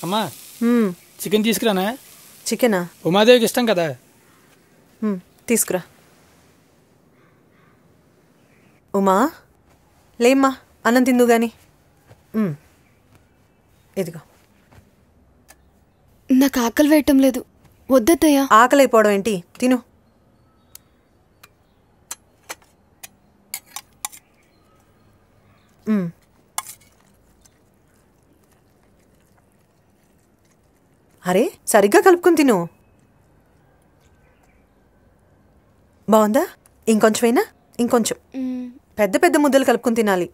అమ్మా చికెన్ తీసుకురానా? చికెనా? ఉమాదేవికి ఇష్టం కదా. తీసుకురా. ఉమా లేమ్మా, అన్నం తిందు గాని. ఇదిగో. నాకు ఆకలి వేయటం లేదు. వద్దయ్యా. ఆకలి అయిపోవడం ఏంటి? తిను. అరే సరిగ్గా కలుపుకుని తిను. బాగుందా? ఇంకొంచెమైనా? ఇంకొంచెం. పెద్ద పెద్ద ముద్దలు కలుపుకుని తినాలి.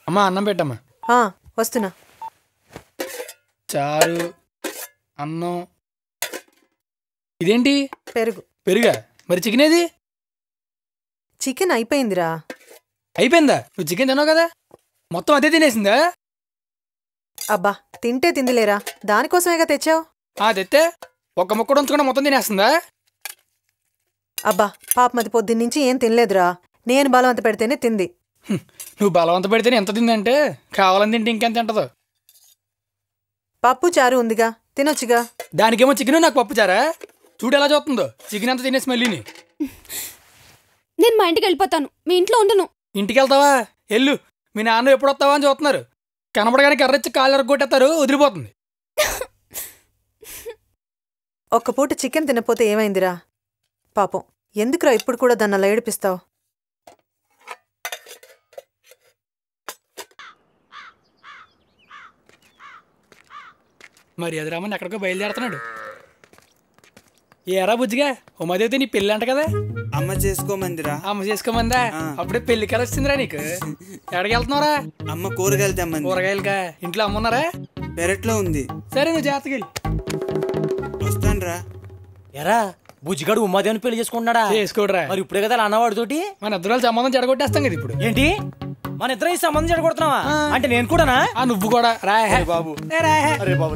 అమ్మా అన్నం పెట్టమ్మా. వస్తున్నా. చారు, అన్నం. ఇదేంటి? పెరుగు. పెరుగా? మరి చికెన్ ఏది? చికెన్ అయిపోయిందిరా. అయిపోయిందా? నువ్వు చికెన్ తిన్నావు కదా, మొత్తం అదే తినేసిందా? అబ్బా తింటే తిందిలేరా, దానికోసమేగా తెచ్చావు. తెస్తే ఒక్క ముక్కడు ఉంచుకుండా మొత్తం తినేస్తుందా? అబ్బా పాపం అది పొద్దున్నుంచి ఏం తినలేదురా, నేను బలవంత పెడితేనే తింది. నువ్వు బలవంత పెడితేనే ఎంత తిందంటే కావాలని తింటే ఇంకెంత తింటదో. పప్పు చారు ఉందిగా, తినొచ్చుగా. దానికేమో చికెన్, నాకు పప్పు చారా? చూడు ఎలా చూస్తుందో, చికెన్ అంతా తినేసి మళ్ళీని. నేను మా ఇంటికి వెళ్ళిపోతాను, మీ ఇంట్లో ఉండను. ఇంటికి వెళ్తావా? ఎల్లు. మీ నాన్న ఎప్పుడు వస్తావా అని చూస్తున్నారు. కనపడగానే కర్రచ్చి కాళ్ళు ఎరగొట్టేస్తారు, వదిలిపోతుంది. ఒక్క పూట చికెన్ తినపోతే ఏమైందిరా? పాపం ఎందుకురా ఇప్పుడు కూడా దాన్ని అలా ఏడిపిస్తావు? మరి అది రామని ఎక్కడికో బయలుదేరుతున్నాడు. ఏరా బుజ్జిగా, ఉమాదేవితే నీ పెళ్ళి అంట కదా? అమ్మ చేసుకోమందిరా. అమ్మ చేసుకోమందా? అప్పుడే పెళ్లి కల వచ్చిందిరా నీకు. ఎక్కడికి వెళ్తున్నావురా? అమ్మ కూరగాయలు తెమ్మంది. కూరగాయలుగా? ఇంట్లో అమ్మున్నారా? పెరట్లో ఉంది. సరే నువ్వు జాగ్రత్తగా వెళ్ళి. వస్తానురా. ఎరా బుజ్జిగాడు ఉమాదేవిని పెళ్లి చేసుకుంటున్నాడా? చేసుకోడరా. మరి ఇప్పుడే కదా అన్నవాడితోటి మన ఇద్దరు సంబంధం చెడగొట్టేస్తాం కదా ఇప్పుడు. ఏంటి మన ఇద్దరం ఈ సంబంధం చెడగొడుతున్నావా? అంటే నేను కూడానా? నువ్వు కూడా రా బాబు. అరే బాబు,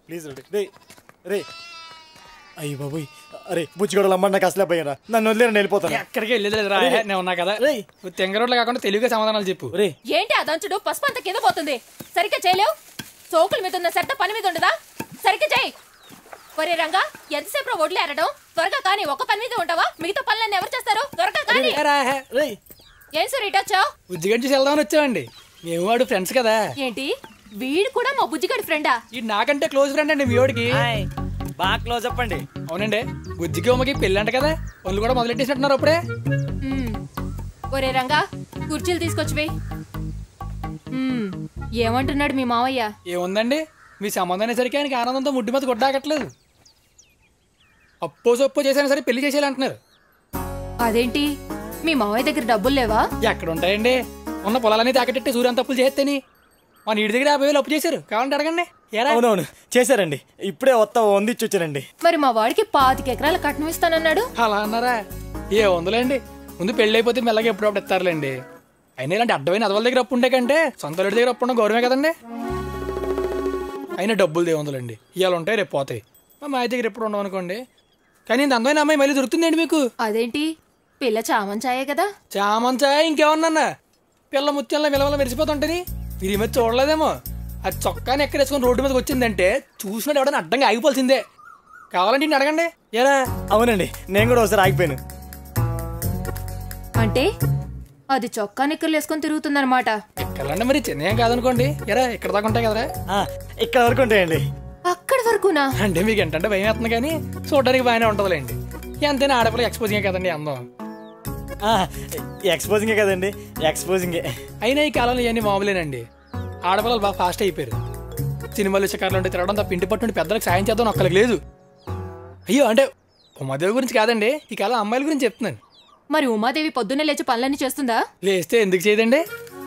ప్లీజ్ రే. అయ్యి బాబు, అరే బుజ్జిగోడలు అమ్మ నాకు అసలే పోయారా, నన్ను వదిలేరు, నేను వెళ్ళిపోతాను. ఎక్కడికి వెళ్ళలేదు రా, నేను ఉన్నా కదా. తెంగ రోడ్లు కాకుండా తెలుగుగా సమాధానాలు చెప్పు. ఏంటి అదంచుడు పసుపు అంతా కింద పోతుంది, సరిగ్గా చేయలేవు. చోకుల మీద ఉన్న శ్రద్ధ పని మీద ఉండదా? సరిగ్గా చేయి. ఒరే రంగా, ఎంతసేపు ఒడ్లు ఏరడం? త్వరగా కానీ. ఒక పని మీద ఉంటావా? మిగతా పనులన్నీ ఎవరు చేస్తారు? త్వరగా కానీ. ఏం సార్ ఇటు వచ్చావు? బుజ్జిగడ్డి చూసి వెళ్దామని వచ్చావండి. మేము వాడు ఫ్రెండ్స్ కదా. ఏంటి వీడు కూడా మా బుజ్జిగడి ఫ్రెండా? ఇది నాకంటే క్లోజ్ ఫ్రెండ్ అండి మీ వాడికి. బాగా క్లోజ్ చెప్పండి. అవునండి, బుజ్జికి ఉమ్మకి పెళ్ళి అంట కదా, వాళ్ళు కూడా మొదలెట్టేసినట్టున్నారు అప్పుడే. ఒరే రంగా, కుర్చీలు తీసుకొచ్చివి. ఏమంటున్నాడు మీ మావయ్య? ఏముందండి, మీ సంబంధం అనేసరికి ఆయనకి ఆనందంతో ముడ్డి మీద గుడ్డాకట్లేదు. అప్పో సొప్పో చేసైనా సరే పెళ్లి చేసేయాలంటున్నారు. అదేంటి, మీ మావయ్య దగ్గర డబ్బులు లేవా? ఎక్కడ ఉంటాయండి, ఉన్న పొలాలన్నీ తాకట్టెట్టి సూర్యం తప్పులు చేస్తేని మా నీటి దగ్గర 50,000 అప్పు చేశారు, కావాలంటే అడగండి. అవునవును చేశారండి, ఇప్పుడే వందిచ్చొచ్చానండి. మరి మా వాడికి 25 ఎకరాల కట్నం ఇస్తానన్నాడు. అలా అన్నారా? ఏ వందలేండి, ముందు పెళ్లి అయిపోతే మెల్లగా ఎప్పుడప్పుడు ఇస్తారులేండి. అయినా ఇలాంటి అడ్డమైన అదవాళ్ళ దగ్గర అప్పు ఉండే కంటే సొంత రెడ్డి దగ్గర అప్పు ఉండడం గౌరవమే కదండి. అయినా డబ్బులు దేవందులండి, ఇవాళ ఉంటాయి రేపు పోతాయి. మా మాయ దగ్గర ఎప్పుడు ఉండవు అనుకోండి. కానీ ఇంత అందమైన అమ్మాయి మళ్ళీ దొరుకుతుందండి మీకు. అదేంటి, పిల్ల చామంచాయే కదా? చామంచాయ ఇంకేమన్నా, పిల్ల ముత్యంలో విలవల మెరిసిపోతుంటని మీరు ఈ మీద చూడలేదేమో. అది చొక్కాని ఎక్కడేసుకొని రోడ్డు మీదకి వచ్చిందంటే చూసినట్టు ఎవడన్నా అడ్డంగా ఆగిపోవాల్సిందే. కావాలంటే ఇన్ని అడగండి. ఏరా? అవునండి, నేను కూడా ఒకసారి ఆగిపోయాను. అంటే అది చొక్కా నిక్కర్లు వేసుకొని తిరుగుతుందన్నమాట. ఎక్కడంటే మరి చిన్న ఏం కాదనుకోండి. ఎరా ఇక్కడ దాకా ఉంటాయి కదరా? ఇక్కడ వరకు ఉంటాయండి. అక్కడి వరకునా? అంటే మీకు ఏంటంటే భయం వేస్తుంది, కానీ చూడడానికి బాగానే ఉంటుందిలేండి. ఎంతైనా ఆడపిల్ల ఎక్స్పోజింగే కదండి అందం. ఎక్స్పోజింగే కదండి, ఎక్స్పోజింగే. అయినా ఈ కాలంలో ఇవన్నీ మామూలేనండి. ఆడపిల్లలు బాగా ఫాస్ట్ అయిపోయారు. సినిమాలు షికార్లు ఉంటే తిరగడం తప్ప ఇంటి పట్టు పెద్దలకు సాయం చేద్దాం ఒక్కరికి లేదు. అయ్యో అంటే ఉమాదేవి గురించి కాదండి, ఈ కాలం అమ్మాయిల గురించి చెప్తున్నాను. మరి ఉమాదేవి పొద్దున్నే లేచి పనులన్నీ చేస్తుందా? లేస్తే ఎందుకు చేయదండి,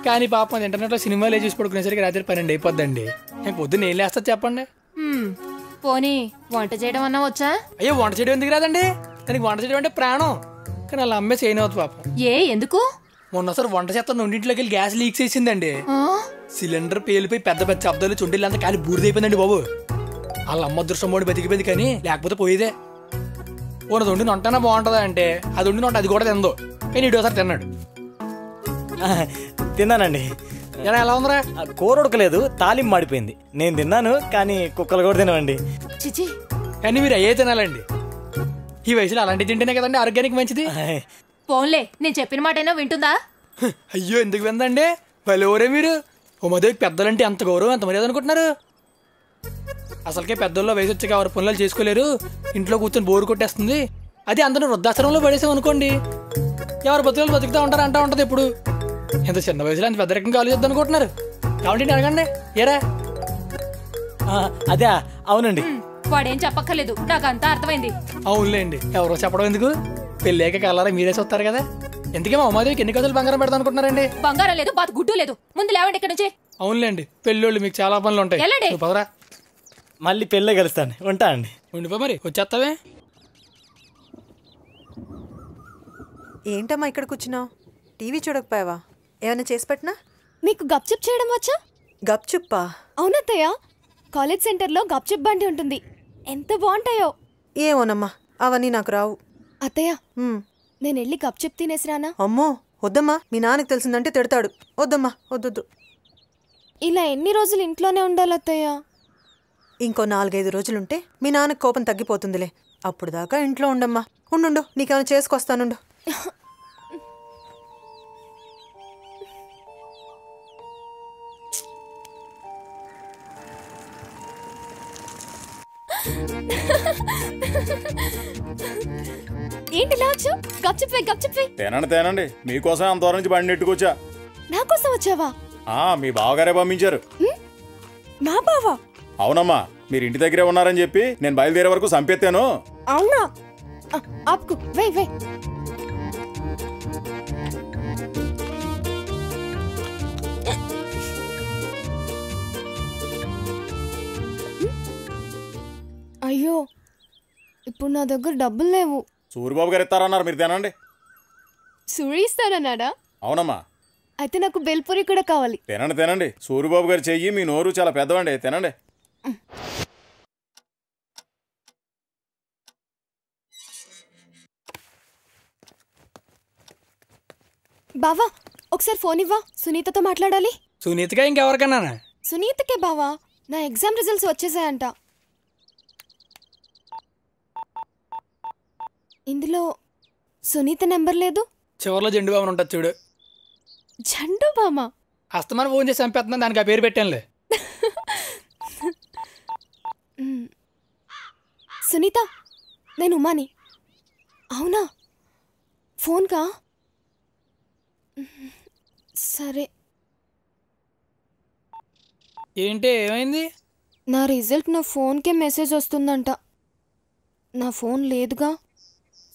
కానీ పాపం ఇంటర్నెట్లో సినిమాలు చూసి పడుకునేసరికి రాత్రి 12 అయిపోద్దండి. నేను పొద్దున్న ఏం లేస్తా చెప్పండి. పోనీ వంట చేయడం అన్నా వచ్చా? అయ్యో వంట చేయడం ఎందుకు రాదండి, దానికి వంట చేయడం అంటే ప్రాణం. కానీ వాళ్ళ అమ్మే చేయని అవుతుంది పాపం. ఎందుకు? మొన్నసారి వంట చేస్తాను రెండింటిలోకి వెళ్ళి గ్యాస్ లీక్ చేసిందండి. సిలిండర్ పేలిపోయి పెద్ద పెద్ద శబ్దాలు చుండీలు అంతా కాలి బూడిదైపోయిందండి బాబు. వాళ్ళ అమ్మ అదృష్టం పోటీ బతికిపోయింది కానీ లేకపోతే పోయేదే. ఓనది వండిన వంటనా బాగుంటుందా అంటే అది వండిన వంట అది కూడా తిందో, కానీ ఇడోసారి తిన్నాడు. తిన్నానండి. ఎలా ఉందరా? కూర ఉడకలేదు, తాలింపు మాడిపోయింది. నేను తిన్నాను కానీ కుక్కలు కూడా తినవండి. చిచి, కానీ మీరు అయ్యే తినాలండి. ఈ వయసులో అలాంటివి తింటేనే కదండి ఆరోగ్యానికి మంచిది. పోన్లే, నేను చెప్పిన మాట అయినా వింటుందా? అయ్యో ఎందుకు విందండి, వాళ్ళెవరే మీరు? ఉమాదేవికి పెద్దలంటే ఎంత గౌరవం, ఎంత మర్యాద అనుకుంటున్నారు? అసలుకే పెద్దల్లో వయసు వచ్చాక ఎవరు పనులు చేసుకోలేరు, ఇంట్లో కూర్చొని బోరు కొట్టేస్తుంది. అది అందరూ వృద్ధాశ్రమంలో పడేసాం అనుకోండి, ఎవరు బతుకులు బతుకుతా ఉంటారు అంటా ఉంటుంది. ఇప్పుడు ఎంత చిన్న వయసులో అంత పెద్ద రకంగా ఆలోచిద్దాం అనుకుంటున్నారు. కాబట్టి అడగండి ఏరా. అదే అవునండి. వాడేం చెప్పక్కర్లేదు, నాకు అంతా అర్థమైంది. అవునులేండి, ఎవరో చెప్పడం ఎందుకు, పెళ్ళాక కలరా మీరే చూస్తారు కదా. ఎందుకేమో ఉమాదేవికి ఎన్ని కథలు బంగారం పెడతా అనుకుంటున్నారండి? బంగారం లేదు, బాత్ గుడ్డు లేదు. ముందు లేవండి ఇక్కడ నుంచి. అవునులేండి, పెళ్ళోళ్ళు మీకు చాలా పనులు ఉంటాయి. నువ్వు పదరా. మళ్ళీ పెళ్ళే కలుస్తాను, ఉంటా అండి. ఉండిపో మరి, వచ్చేస్తావే. ఏంటమ్మా ఇక్కడ కూర్చున్నావు? టీవీ చూడకపోయావా? ఏమైనా చేసి పెట్టినా? మీకు గప్చుప్ చేయడం వచ్చా? గప్చుప్పా? అవునత్తయ్య, కాలేజ్ సెంటర్లో గప్చుప్ బండి ఉంటుంది, ఎంత బాగుంటాయో. ఏమోనమ్మా, అవన్నీ నాకు రావు. అత్తయ్య, నేను వెళ్ళి గప్చుప్ తినేసిరానా? అమ్మో వద్దమ్మా, మీ నాన్నకి తెలిసిందంటే తిడతాడు. వద్దమ్మా, వద్దొద్దు. ఇలా ఎన్ని రోజులు ఇంట్లోనే ఉండాలి అత్తయ్య? ఇంకో 4-5 రోజులుంటే మీ నాన్నకి కోపం తగ్గిపోతుందిలే. అప్పుడు దాకా ఇంట్లో ఉండమ్మా. ఉండు, నీకేమైనా చేసుకొస్తానుండు. ఏంటి లాచు? గప్చుప్పే. తేనండి, మీకోసం అంత దూరం నుంచి బండి నెట్టుకొచ్చా. నా కోసం వచ్చావా? మీ బావగారే పంపించారు. నా బావా? అవునమ్మా, మీరు ఇంటి దగ్గరే ఉన్నారని చెప్పి నేను బయలుదేరే వరకు సంపెత్తాను. అవునా? ఆపుకు, వే. అయ్యో, ఇప్పుడు నా దగ్గర డబ్బులు లేవు. సూరిబాబు గారు ఇస్తారన్నారు, మీరు తినండి. సూరి ఇస్తానన్నాడా? అవునమ్మా. అయితే నాకు బెల్పూరి కూడా కావాలి. తినండి. సూరిబాబు గారు చెయ్యి, మీ నోరు చాలా పెద్దవండి, తినండి. బావా, ఒకసారి ఫోన్ ఇవ్వా, సునీతతో మాట్లాడాలి. సునీతగా ఇంకెవరికన్నా? సునీతకే బావా, నా ఎగ్జామ్ రిజల్ట్స్ వచ్చేసాయంట. ఇందులో సునీత నెంబర్ లేదు. చివరిలో జెండు బామ్మ ఉంటుంది చూడు. జండు బామ్మ? అస్తమానం ఫోన్ చేసి చంపేస్తున్నాను, దానికి ఆ పేరు పెట్టానులే. సునీత, నేను ఉమాని. అవునా? ఫోన్కా? సరే. ఏంటి, ఏమైంది? నా రిజల్ట్ నా ఫోన్కే మెసేజ్ వస్తుందంట. నా ఫోన్ లేదుగా,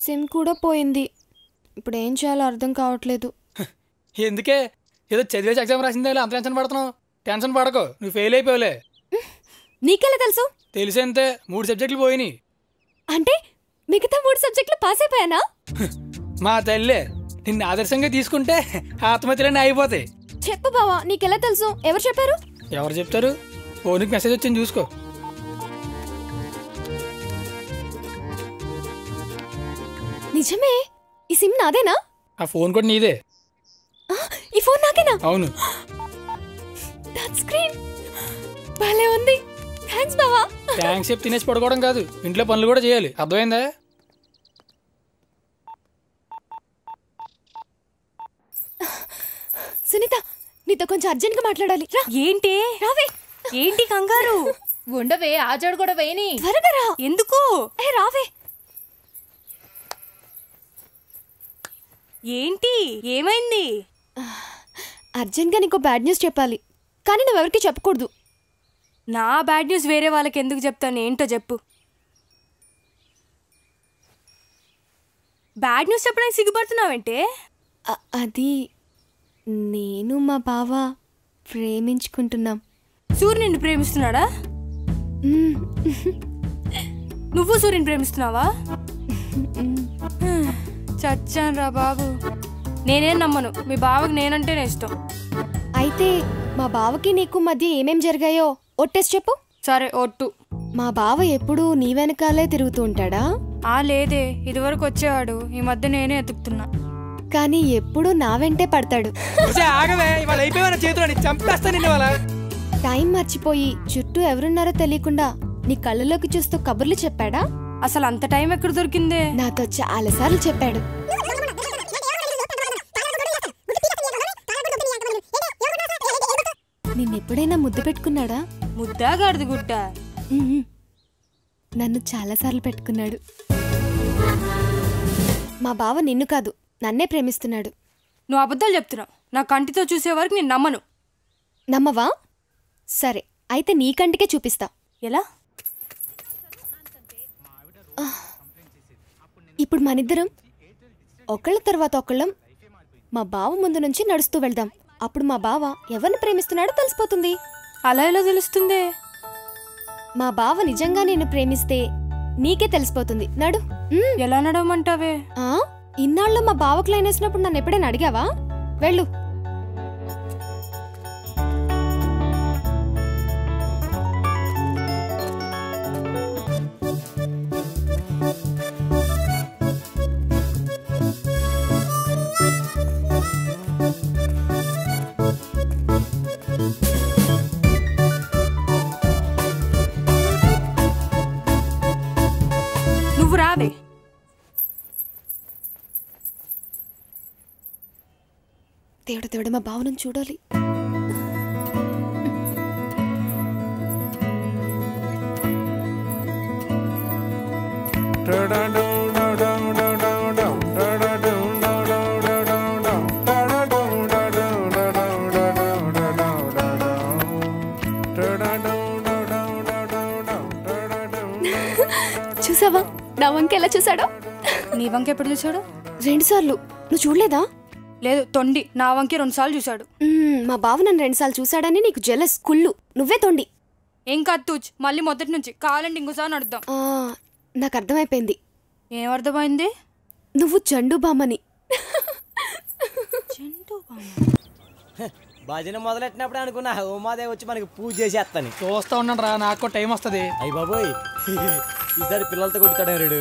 సిమ్ కూడా పోయింది. ఇప్పుడు ఏం చేయాలో అర్థం కావట్లేదు. ఎందుకే, ఏదో చదివేసి ఎగ్జామ్ రాసిందే అంత టెన్షన్ పడుతున్నావు? టెన్షన్ పడకు, నువ్వు ఫెయిల్ అయిపోలే. నీకెలా తెలుసు? తెలిసేంతే, 3 సబ్జెక్టులు పోయినాయి. అంటే మిగతా 3 సబ్జెక్టులు పాస్ అయిపోయానా? మా తల్లే, నిన్ను ఆదర్శంగా తీసుకుంటే ఆత్మహత్యలన్నీ అయిపోతాయి. చెప్పు బావా, నీకెలా తెలుసు? ఎవరు చెప్పారు? ఎవరు చెప్తారు? ఫోన్కి మెసేజ్ వచ్చింది, చూసుకో. నిజమే, ఈ సిమ్ నాదేనా? ఆ ఫోన్ కూడా నీదే. ఈ ఫోన్ నాకేనా? అవును. టచ్ స్క్రీన్ భలే ఉంది. థాంక్స్ బావా. థాంక్స్ చెప్పి తినేసి పడుకోవడం కాదు, ఇంట్లో పనులు కూడా చేయాలి, అర్థమైందా? సునీత, నీతో కొంచెం అర్జెంట్ గా మాట్లాడాలి. ఏంటి? రావే. ఏంటి కంగారు? ఉండవే, ఆజాడు కూడా వేయని. త్వరగా రా. ఎందుకు? రావే. ఏంటి, ఏమైంది? అర్జెంట్గా నీకు బ్యాడ్ న్యూస్ చెప్పాలి, కానీ నువ్వెవరికి చెప్పకూడదు. నా బ్యాడ్ న్యూస్ వేరే వాళ్ళకి ఎందుకు చెప్తాను? ఏంటో చెప్పు. బ్యాడ్ న్యూస్ చెప్పడానికి సిగ్గుపడుతున్నావంటే? అది నేను మా బావ ప్రేమించుకుంటున్నాం. సూర్యుని ప్రేమిస్తున్నాడా? నువ్వు సూర్యుని ప్రేమిస్తున్నావా? చచ్చాను రా బాబు. నేనేం నమ్మను, మీ బావకి నేనంటేనే ఇష్టం. అయితే మా బావకి నీకు మధ్య ఏమేం జరిగాయో ఒట్టేసి చెప్పు. సరే ఒట్టు. మా బావ ఎప్పుడూ నీ వెనకాలే తిరుగుతూ ఉంటాడా? లేదే, ఇదివరకు వచ్చేవాడు, ఈ మధ్య నేనే ఎతుకుతున్నా. కానీ ఎప్పుడూ నా వెంటే పడతాడు. ఆగవే, ఇవాళ అయిపోయిన చేతులని చంపేస్తా నిన్ను వాళ్ళ. టైం మర్చిపోయి చుట్టూ ఎవరున్నారో తెలియకుండా నీ కళ్ళలోకి చూస్తూ కబుర్లు చెప్పాడా? అసలు అంత టైం ఎక్కడ దొరికిందే? నాతో చాలాసార్లు చెప్పాడు. నిన్నెప్పుడైనా ముద్దు పెట్టుకున్నాడా? ముద్దా గాడిద గుడ్డ? నన్ను చాలాసార్లు పెట్టుకున్నాడు. మా బావ నిన్ను కాదు, నన్నే ప్రేమిస్తున్నాడు. నువ్వు అబద్ధాలు చెప్తున్నావు. నా కంటితో చూసే వరకు నేను నమ్మను. నమ్మవా? సరే, అయితే నీ కంటికే చూపిస్తా. ఎలా? ఇప్పుడు మనిద్దరం ఒకళ్ళ తర్వాత ఒకళ్ళం మా బావ ముందు నుంచి నడుస్తూ వెళ్దాం. అప్పుడు మా బావ ఎవరిని ప్రేమిస్తున్నాడో తెలిసిపోతుంది. అలా ఎలా తెలుస్తుంది? మా బావ నిజంగా నేను ప్రేమిస్తే నీకే తెలిసిపోతుంది. నడు. ఎలా నడవమంటావే? ఇన్నాళ్ళు మా బావకు లైన్ వేసినప్పుడు నన్ను ఎప్పుడైనా అడిగావా? వెళ్ళు. నువ్వు రావే. దేవుడు దేవుడు, మా బావను చూడాలి. చూసావా నా వంక ఎలా చూసాడో? నీ వంక ఎప్పుడు చూసాడు? 2 సార్లు. నువ్వు చూడలేదా? లేదు, తొండి. నా వంకే 2 సార్లు చూసాడు. మా బావ నన్ను 2 సార్లు చూసాడని నీకు జెలస్. కుళ్ళు. నువ్వే తొండి. ఏం కాదు, మళ్ళీ మొదటి నుంచి కావాలంటే ఇంకోసారి నడుద్దాం. నాకు అర్థమైపోయింది. ఏం అర్థమైంది? నువ్వు చండు బామ్మని. భజన మొదలెట్టినప్పుడు అనుకున్నా ఉమాదేవి వచ్చి మనకి పూజ చేసేస్తాను. చూస్తా ఉన్నాను రా, నాకు టైం వస్తుంది. అయ్యి బాబోయ్, ఈసారి పిల్లలతో కొడుతాడు రేడు.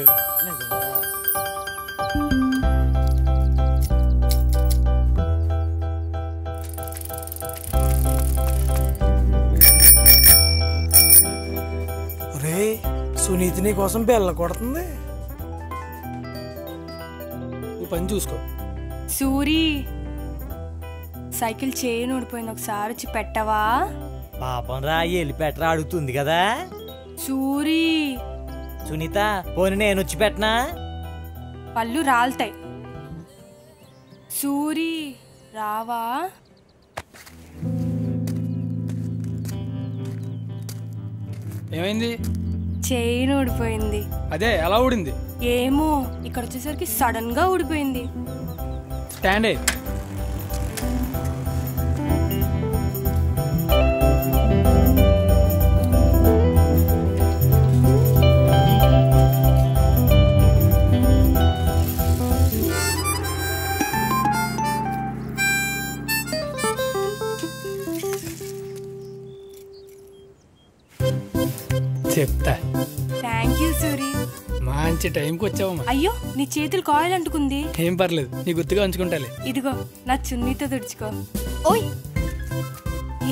సునీతి నీ కోసం బెల్ల కొడుతుంది. నువ్వు పని చూసుకో. సూరి, సైకిల్ చైన్ ఊడిపోయింది, ఒకసారి వచ్చి పెట్టవా? పాపం రా, వెళ్ళి పెట్టరా అడుగుతుంది కదా. సూరి. సునీత, పోనీ నేను వచ్చి పెట్టనా? పళ్ళు రాలుతాయి. సూరి, రావా? ఏమైంది? చైన్ ఊడిపోయింది. అదే ఎలా ఊడింది? ఏమో, ఇక్కడ వచ్చేసరికి సడన్ గా ఊడిపోయింది. స్టాండ్ అయ్యి. చెప్తా. Thank you Suri. మంచి టైంకి వచ్చావమ్మా. అయ్యో, నీ చేతులు కాయిల్ అంటుకుంది. ఏం పర్లేదు, నీ గుర్తుగా ఉంచుకుంటాలే. ఇదిగో నా చున్నీతో తుడుచుకో. ఓయ్,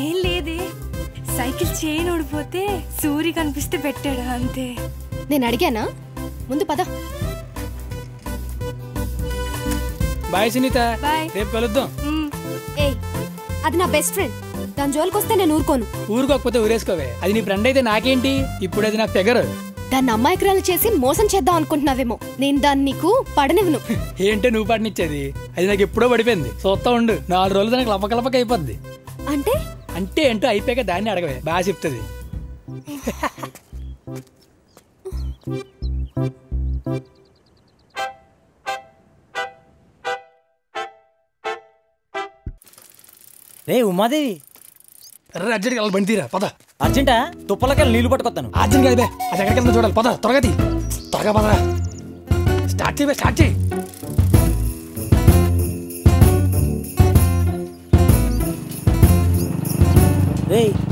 ఏం లేదే, సైకిల్ చైన్ ఊడిపోతే సూరి కనిపిస్తే పెట్టాడు అంతే. నేను అడిగానా? ముందు పద. Bye Sunitha, bye. రేపు కలుద్దాం. ఏయ్, అది నా బెస్ట్ ఫ్రెండ్. దాని జోలికొస్తే నేను ఊరుకోను. ఊరుకోకపోతే ఊరేసుకోవే. అది నీ ఫ్రెండ్ అయితే నాకేంటి? ఇప్పుడు అది నా ఫిగర్. దాన్ని అమ్మాయికురాలు చేసి మోసం చేద్దాం అనుకుంటున్నావేమో. నేను దాన్ని నీకు పడనివ్వను. ఏంటో నువ్వు పడినిచ్చేది? అది నాకు ఎప్పుడో పడిపోయింది. చూస్తా ఉండు, 4 రోజులు దానికి లపకలపక అయిపోద్ది. అంటే అంటే ఏంటో అయిపోయాక దాన్ని అడగవే, బాగా చెప్తుంది. రే ఉమాదేవి, అర్జెంట్గా వెళ్ళాలి, బండి తీరా పద. అర్జెంటా? తుప్పలకెళ్ళి నీళ్లు పట్టుకొస్తాను. అర్జెంట్ కాదు, అది ఎక్కడికి వెళ్తా చూడాలి. పద త్వరగా తీ, త్వరగా పదరా. స్టార్ట్ చేయి, స్టార్ట్ చేయి.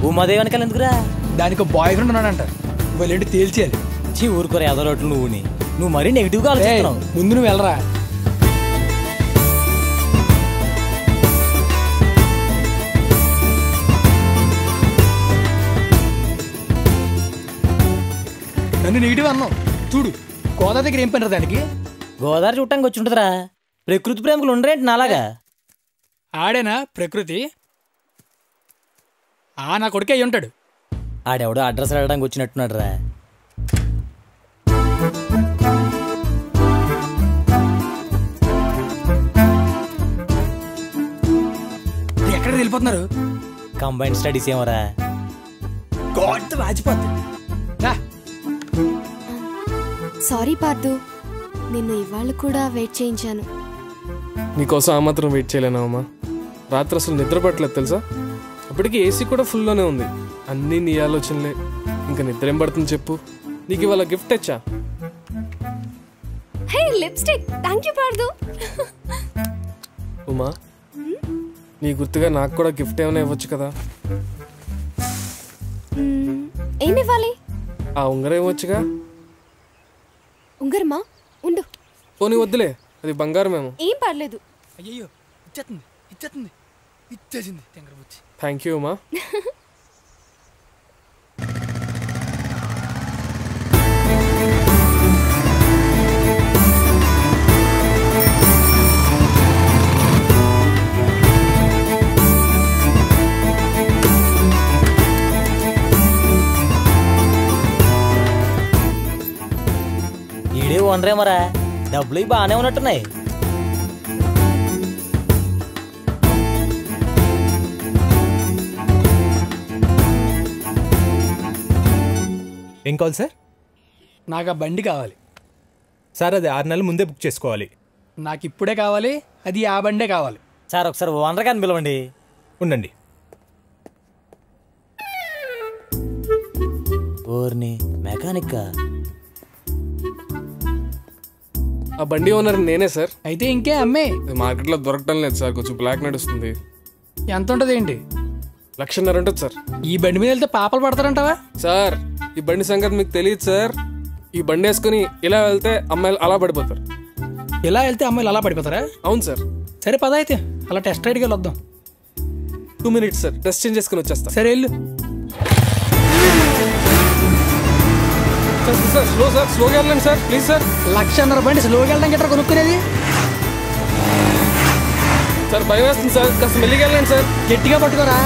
ఉమాదేవి వెనకాల ఎందుకురా? దానికి బాయ్ ఫ్రెండ్ ఉన్నాడంట, వాళ్ళేంటి తేల్చేయాలి. చీ ఊరుకోరా ఎదో రోడ్లు నువ్వు మరీ నెగిటివ్గా ఆలోచిస్తున్నావు. ముందు నువ్వు వెళ్ళరా. నన్ను నెగిటివ్ అన్నావు చూడు. గోదావరి దగ్గర ఏం పని దానికి? గోదావరి చూడటానికి వచ్చి ఉంటుందిరా. ప్రకృతి ప్రేమికులు ఉండరేంటి నాలాగా? ఆడేనా ప్రకృతి? నా కొడుకే అయి ఉంటాడు. ఆడెవడో అడ్రస్ అడగడానికి వచ్చినట్టున్నాడు రా. ఎక్కడ వెళ్ళిపోతున్నారు? కంబైన్ స్టడీస్ ఏమోరా. గాడ్ రాజిపోద్ది. సారీ పార్థు, నిన్ను ఇవాళ కూడా వెయిట్ చేయించాను. నీకోసం ఆ మాత్రం వెయిట్ చేయలేనా అమ్మా? రాత్రి అసలు నిద్ర పట్టలేదు తెలుసా. అప్పటికి ఏసీ కూడా ఫుల్లోనే ఉంది. అన్నీ నీ ఆలోచనలే. ఇంకా నిద్ర ఏం పడుతుంది చెప్పు. నీకు ఇవాళ గిఫ్ట్ తెచ్చా. Hey lipstick, thank you Parthu. Uma, నీ గుర్తుగా నాకు కూడా గిఫ్ట్ ఏమైనా ఇవ్వచ్చు కదా. ఏమి ఇవ్వాలి? ఆ ఉంగరం ఇవ్వచ్చుగా. ఉంగరమా? ఉండు. పోనీ వద్దులే, అది బంగారమేమో. ఏం పర్లేదు. అయ్యో ఇచ్చేస్తుంది ఇచ్చేస్తుంది ఇచ్చేసింది. Thank you Uma. ఈడే ఓనరేమరా, డబ్బులు బాగానే ఉన్నట్టున్నాయి. ఏం కావాలి సార్? నాకు ఆ బండి కావాలి సార్. అది 6 నెలల ముందే బుక్ చేసుకోవాలి. నాకు ఇప్పుడే కావాలి, అది ఆ బండే కావాలి. సార్ ఒకసారి ఓనర్ గారిని పిలవండి. ఉండండి. ఓర్ని మెకానిక్. ఆ బండి ఓనర్ నేనే సార్. అయితే ఇంకే అమ్మే. మార్కెట్లో దొరకటం లేదు సార్, కొంచెం బ్లాక్ నడుస్తుంది. ఎంత ఉంటుంది ఏంటి? 1,50,000 ఉంటుంది సార్. ఈ బండి మీద వెళ్తే పాపలు పడతారంటావా? సార్ ఈ బండి సంగతి మీకు తెలియదు సార్. ఈ బండి వేసుకుని ఇలా వెళ్తే అమ్మాయిలు అలా పడిపోతారు. ఇలా వెళ్తే అమ్మాయిలు అలా పడిపోతారా? అవును సార్. సరే పద అయితే అలా టెస్ట్ రైడ్కి వెళ్ళొద్దాం. 2 minutes సార్, టెస్ట్ చేంజ్ చేసుకుని వచ్చేస్తా. సరే వెళ్ళు. సార్ స్లో సార్, స్లోగా వెళ్ళండి సార్ ప్లీజ్ సార్. 1,50,000 బండి స్లోగా వెళ్ళడం గట్రా కొనుక్కునేది. సార్ భయం వేస్తుంది సార్, కాస్త మెల్లిగా వెళ్ళండి సార్. గట్టిగా పట్టుకోరా.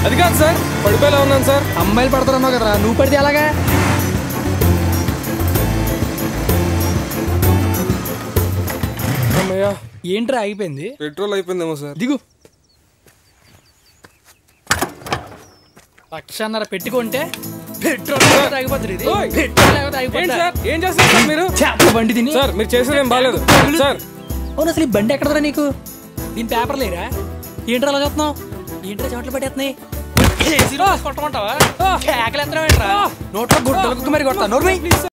అది కాదు సార్, పడిపోయేలా ఉన్నాను సార్. అమ్మాయిలు పడతారన్నావు కదరా, నువ్వు పడితే అలాగా? అమ్మయ్యా, ఏంట్రా ఆగిపోయింది? పెట్రోల్ అయిపోయిందేమో సార్. దిగు. 1,50,000 పెట్టుకుంటే పెట్రోల్ ఆగిపోతుంది. ఏం చేస్తారు సార్ మీరు? బండి తిని సార్ మీరు చేసేది ఏం బాగాలేదు సార్. అవును అసలు ఈ బండి ఎక్కడరా నీకు? దీని పేపర్ లేరా? ఏంట్రా అలా చెప్తున్నావు? ఏంట్రా చోట్ల పట్టేస్తున్నాయి? కొట్టమంటావా? కేకలు ఎంత నోట్లో గుడ్డలకు మరి కొడతా. నోరు